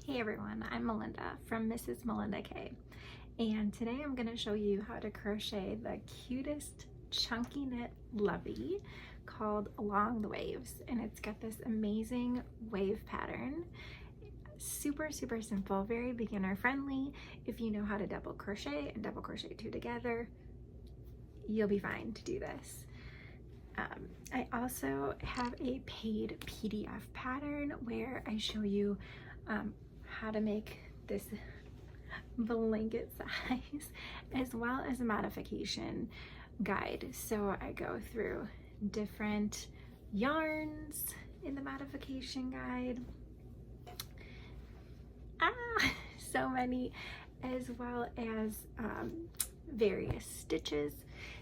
Hey everyone, I'm Melinda from Mrs. Melinda K, and today I'm going to show you how to crochet the cutest chunky knit Lovey called Along the Waves, and it's got this amazing wave pattern. Super simple, very beginner friendly. If you know how to double crochet and double crochet two together, you'll be fine to do this. I also have a paid PDF pattern where I show you how to make this blanket size, as well as a modification guide. So I go through different yarns in the modification guide, so many, as well as various stitches.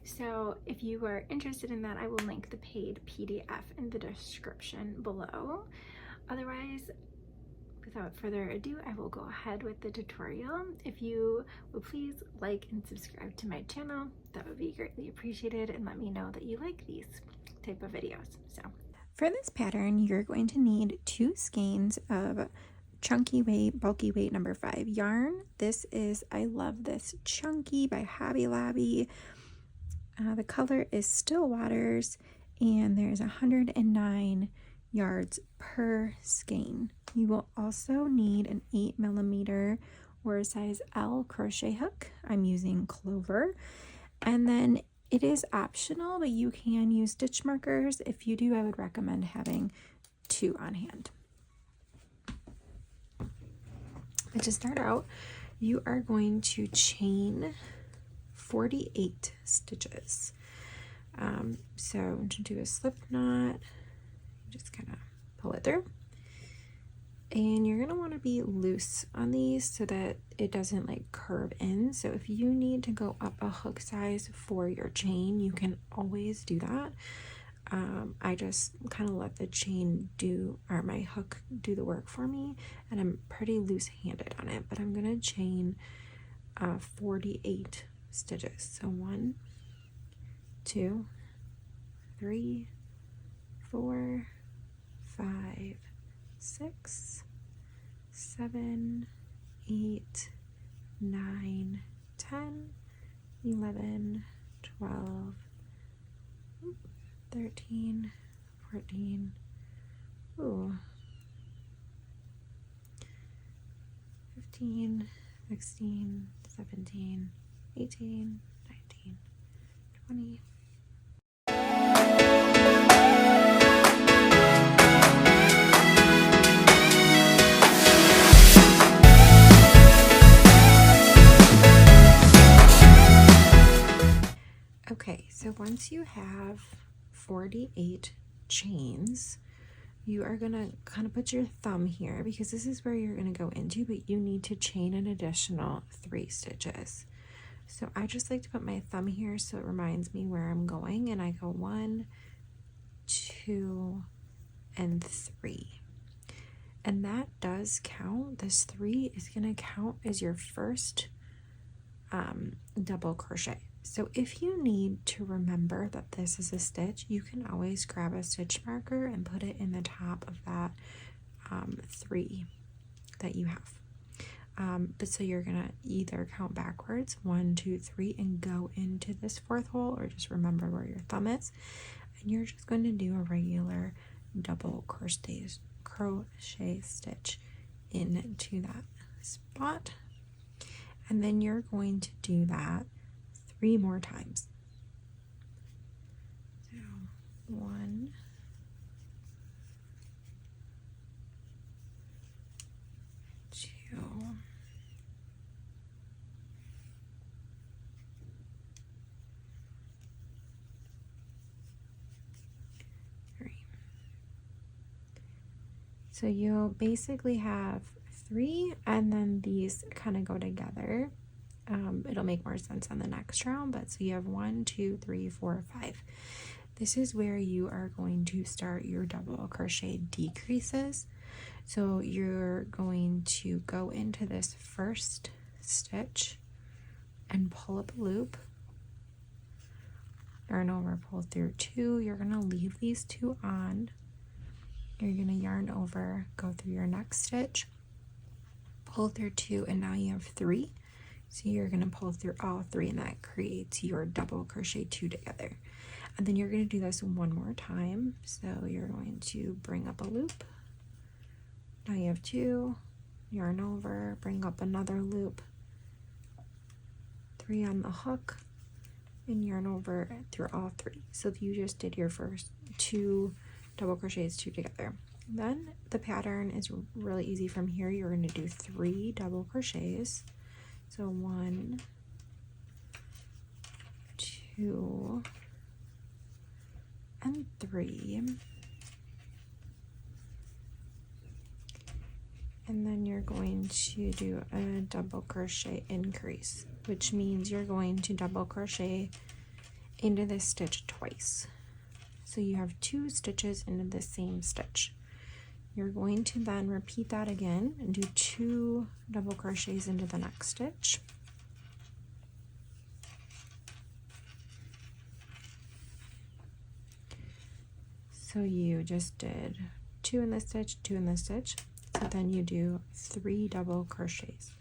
So if you are interested in that, I will link the paid PDF in the description below. Otherwise, without further ado, I will go ahead with the tutorial. If you would please like and subscribe to my channel, that would be greatly appreciated, and let me know that you like these type of videos. So for this pattern, you're going to need 2 skeins of chunky weight, bulky weight number 5 yarn. This is I Love This Chunky by Hobby Lobby. The color is Still Waters, and there's 109 yards per skein. You will also need an 8mm or a size L crochet hook. I'm using Clover. And then it is optional, but you can use stitch markers. If you do, I would recommend having 2 on hand. But to start out, you are going to chain 48 stitches. So to do a slip knot, just kind of pull it through, and you're going to want to be loose on these so that it doesn't like curve in. So if you need to go up a hook size for your chain, you can always do that. I just kind of let the chain or my hook do the work for me, and I'm pretty loose handed on it, but I'm going to chain 48 stitches. So 1, 2, 3, 4, 5, 6, 7, 8, 9, 10, 11, 12, 13, 14, 15, 16, 17, 18, 19, 20. Okay, so once you have 48 chains, you are going to kind of put your thumb here, because this is where you're going to go into, but you need to chain an additional 3 stitches. So I just like to put my thumb here so it reminds me where I'm going, and I go 1, 2, and 3. And that does count. This 3 is going to count as your first double crochet. So if you need to remember that this is a stitch, you can always grab a stitch marker and put it in the top of that 3 that you have. But so you're gonna either count backwards 1, 2, 3 and go into this 4th hole, or just remember where your thumb is, and you're just going to do a regular double crochet stitch into that spot, and then you're going to do that 3 more times. So 1, 2, 3. So you'll basically have 3, and then these kind of go together. It'll make more sense on the next round, but so you have 1, 2, 3, 4, 5. This is where you are going to start your double crochet decreases. So you're going to go into this first stitch and pull up a loop, yarn over, pull through 2. You're going to leave these 2 on. You're going to yarn over, go through your next stitch, pull through 2, and now you have 3. So you're going to pull through all 3, and that creates your double crochet 2 together. And then you're going to do this one more time. So you're going to bring up a loop. Now you have 2, yarn over, bring up another loop, 3 on the hook, and yarn over through all 3. So you just did your first 2 double crochets 2 together. Then the pattern is really easy from here. You're going to do 3 double crochets. So 1, 2, and 3. And then you're going to do a double crochet increase, which means you're going to double crochet into this stitch twice. So you have 2 stitches into the same stitch. You're going to then repeat that again and do 2 double crochets into the next stitch. So you just did 2 in this stitch, 2 in this stitch. So then you do 3 double crochets.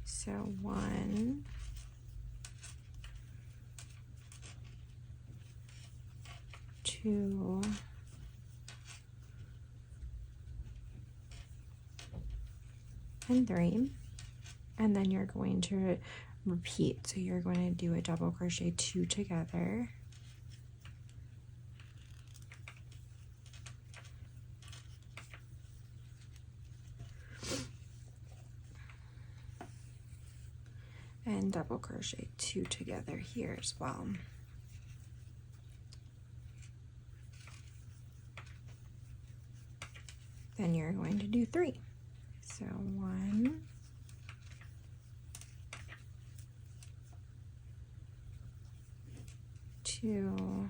So 1, 2, and 3, and then you're going to repeat. So you're going to do a double crochet 2 together, and double crochet 2 together here as well. Then you're going to do 3. So 1, 2,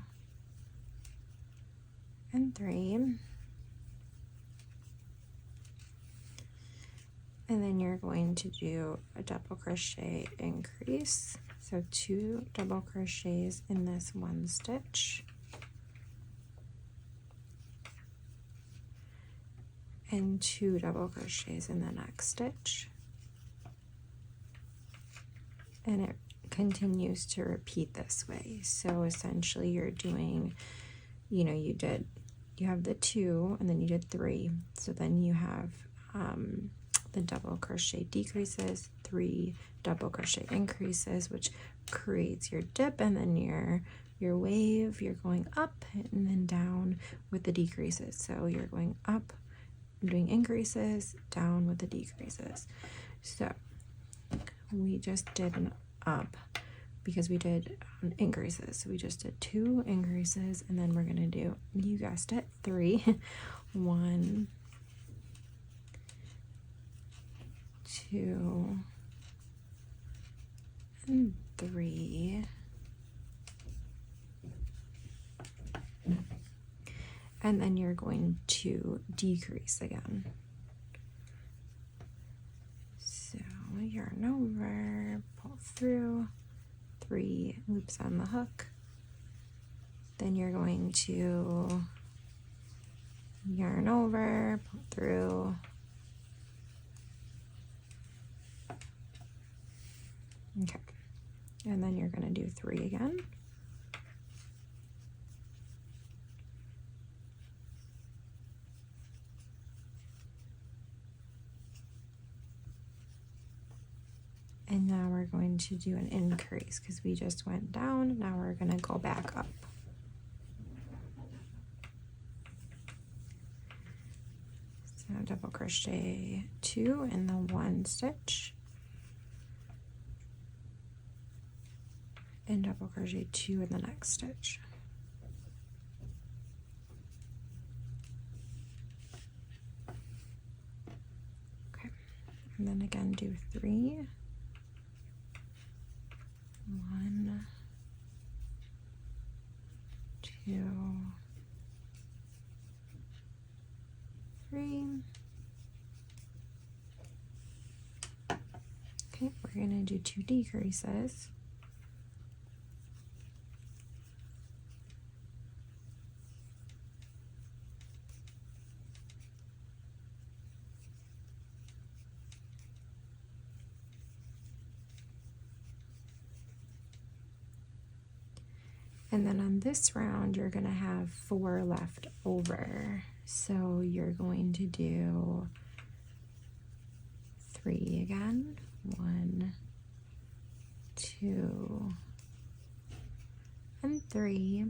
and 3. And then you're going to do a double crochet increase. So 2 double crochets in this one stitch. And 2 double crochets in the next stitch. And it continues to repeat this way. So essentially you're doing, you have the 2 and then you did 3. So then you have the double crochet decreases, 3 double crochet increases, which creates your dip, and then your wave, you're going up and then down with the decreases. So you're going up, doing increases, down with the decreases. So we just did an up because we did increases. So we just did 2 increases, and then we're going to do, you guessed it, 3. 1, 2, and 3. And then you're going to decrease again. So yarn over, pull through, 3 loops on the hook. Then you're going to yarn over, pull through, okay, and then you're going to do 3 again. And now we're going to do an increase because we just went down. Now we're going to go back up. So double crochet 2 in the one stitch. And double crochet 2 in the next stitch. Okay, and then again do 3. 1, 2, 3. Okay, we're going to do 2 decreases. And then on this round, you're going to have 4 left over. So you're going to do 3 again. 1, 2, and 3.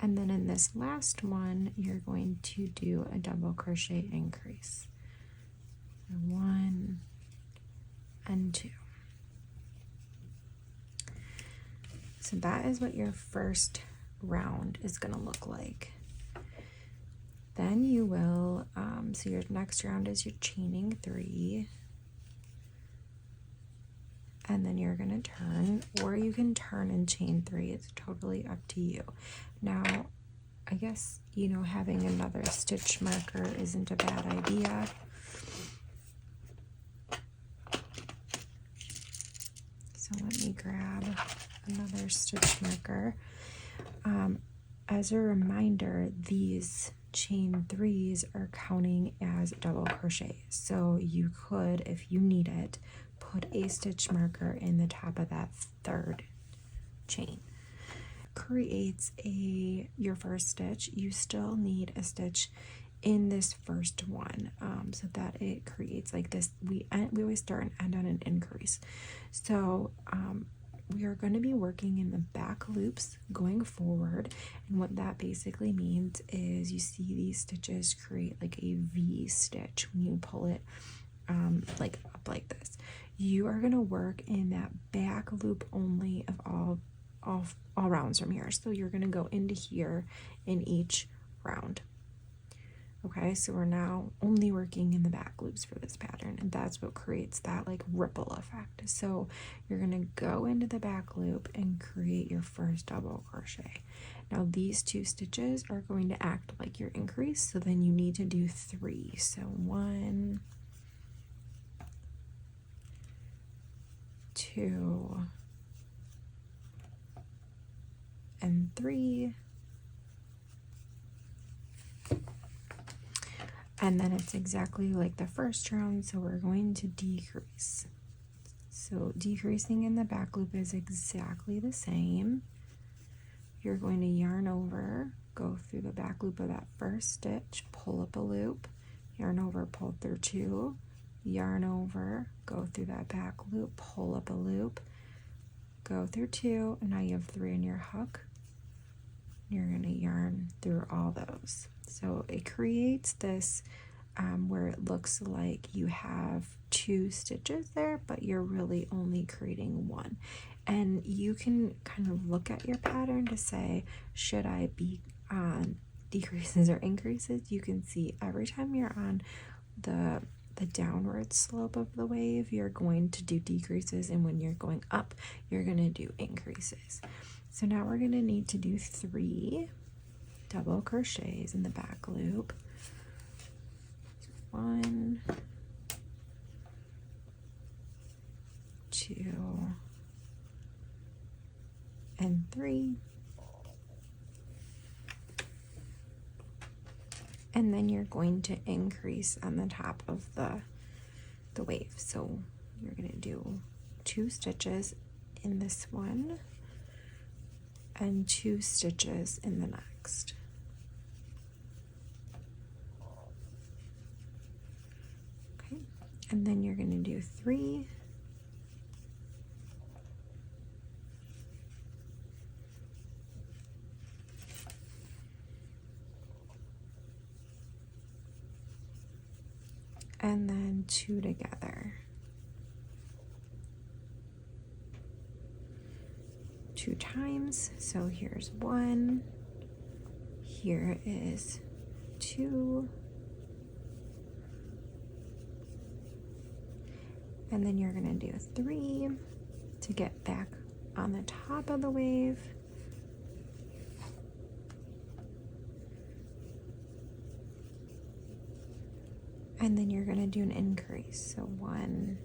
And then in this last one, you're going to do a double crochet increase. 1 and 2. So that is what your first round is going to look like. Then you will, so your next round is your chaining 3. And then you're going to turn, or you can turn and chain 3. It's totally up to you. Now, I guess, you know, having another stitch marker isn't a bad idea. So let me grab another stitch marker. As a reminder, these chain 3s are counting as double crochet. So you could, if you need it, put a stitch marker in the top of that 3rd chain. Creates your first stitch. You still need a stitch in this first one, so that it creates like this. We always start and end on an increase. So we are going to be working in the back loops going forward, and what that basically means is you see these stitches create like a V stitch when you pull it like up like this. You are going to work in that back loop only of all rounds from here. So you're going to go into here in each round. Okay, so we're now only working in the back loops for this pattern, and that's what creates that like ripple effect. So you're going to go into the back loop and create your first double crochet. Now these 2 stitches are going to act like your increase, so then you need to do 3. So 1, 2, and 3. And then it's exactly like the first round, so we're going to decrease. So decreasing in the back loop is exactly the same. You're going to yarn over, go through the back loop of that first stitch, pull up a loop, yarn over, pull through 2, yarn over, go through that back loop, pull up a loop, go through 2, and now you have 3 in your hook. You're going to yarn through all those. So it creates this where it looks like you have 2 stitches there, but you're really only creating 1. And you can kind of look at your pattern to say, should I be on decreases or increases? You can see every time you're on the downward slope of the wave, you're going to do decreases, and when you're going up, you're going to do increases. So now we're going to need to do 3 double crochets in the back loop. 1, 2, and 3. And then you're going to increase on the top of the wave. So you're going to do 2 stitches in this one and 2 stitches in the next. Okay, and then you're going to do 3. And then 2 together. 2 times. So here's 1. Here is 2. And then you're going to do 3 to get back on the top of the wave. And then you're going to do an increase. So 1,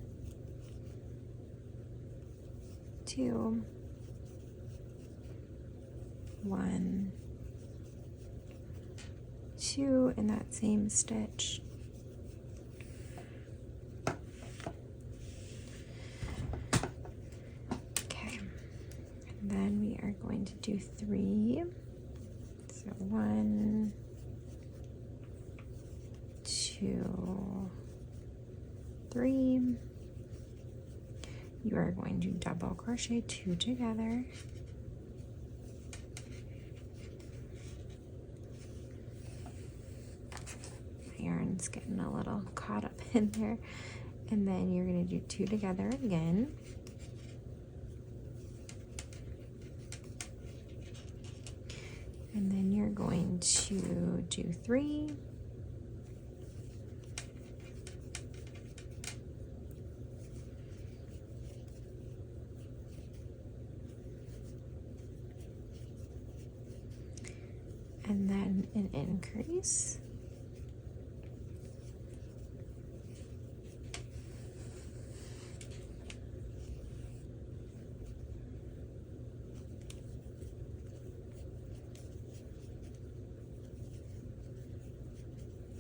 2, 1, 2 in that same stitch. Okay, and then we are going to do 3. So 1, 2, 3. You are going to double crochet 2 together. My yarn's getting a little caught up in there. And then you're going to do 2 together again. And then you're going to do 3. And then an increase.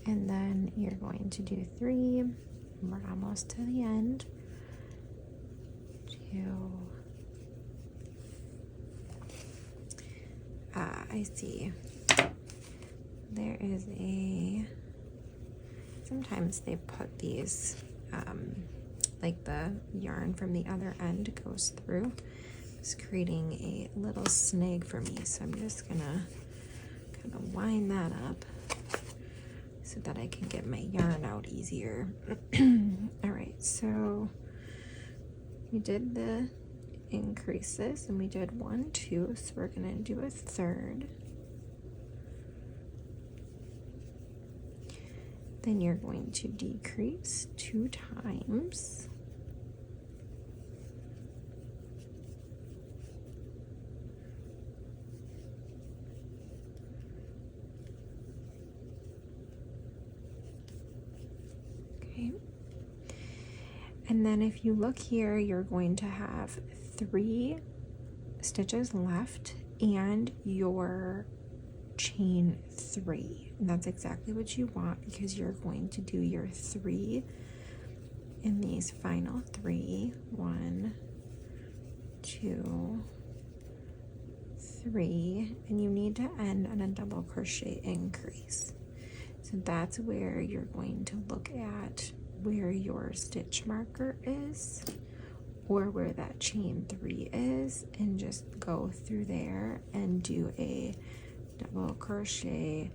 And then you're going to do 3. We're almost to the end. 2. I see. There is sometimes they put these, like the yarn from the other end goes through. It's creating a little snag for me, so I'm just gonna kind of wind that up so that I can get my yarn out easier. All right, so we did the increases and we did 1, 2, so we're gonna do a third. Then you're going to decrease 2 times. Okay. And then if you look here, you're going to have 3 stitches left and your chain 3. And that's exactly what you want because you're going to do your 3 in these final 3. 1, 2, 3, and you need to end on a double crochet increase. So that's where you're going to look at where your stitch marker is or where that chain 3 is and just go through there and do a double crochet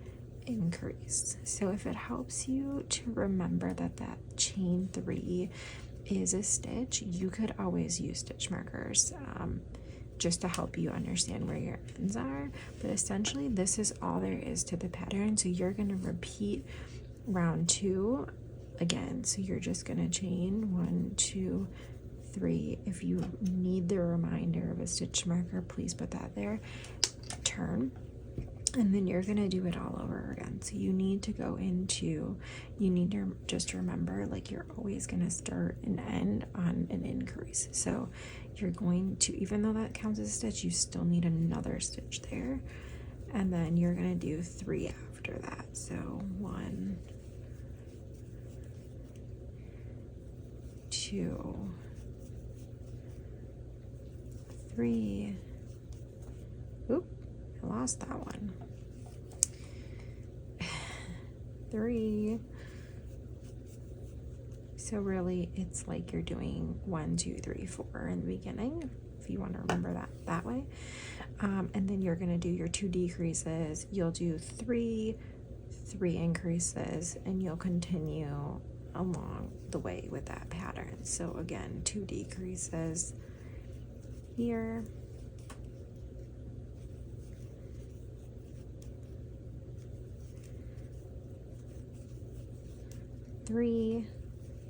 increase. So if it helps you to remember that that chain 3 is a stitch, you could always use stitch markers just to help you understand where your ends are. But essentially this is all there is to the pattern. So you're going to repeat round 2 again. So you're just going to chain 1, 2, 3. If you need the reminder of a stitch marker, please put that there. Turn. And then you're going to do it all over again. So you need to go into, you need to just remember, like, you're always going to start and end on an increase. So you're going to, even though that counts as a stitch, you still need another stitch there. And then you're going to do 3 after that. So 1, 2, 3. Oop, I lost that one. 3. So really it's like you're doing 1, 2, 3, 4 in the beginning, if you want to remember that way. And then you're going to do your 2 decreases. You'll do 3 increases, and you'll continue along the way with that pattern. So again, 2 decreases here. 3,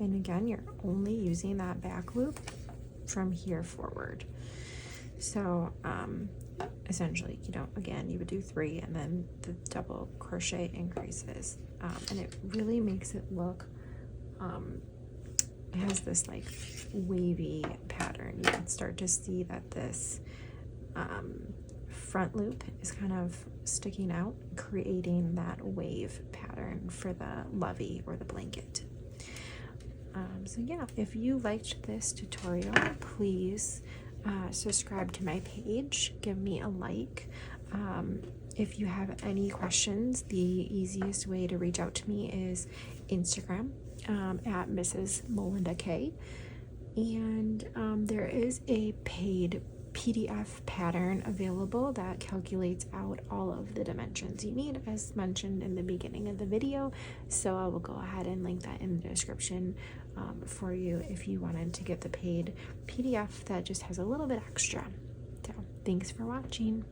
and again you're only using that back loop from here forward. So essentially you would do 3 and then the double crochet increases, and it really makes it look, it has this like wavy pattern. You can start to see that this front loop is kind of sticking out, creating that wave pattern for the Lovey or the blanket. So yeah, if you liked this tutorial, please subscribe to my page, give me a like. If you have any questions, the easiest way to reach out to me is Instagram at Mrs. Melinda K. And there is a paid PDF pattern available that calculates out all of the dimensions you need, as mentioned in the beginning of the video. So I will go ahead and link that in the description for you if you wanted to get the paid PDF that just has a little bit extra. So thanks for watching.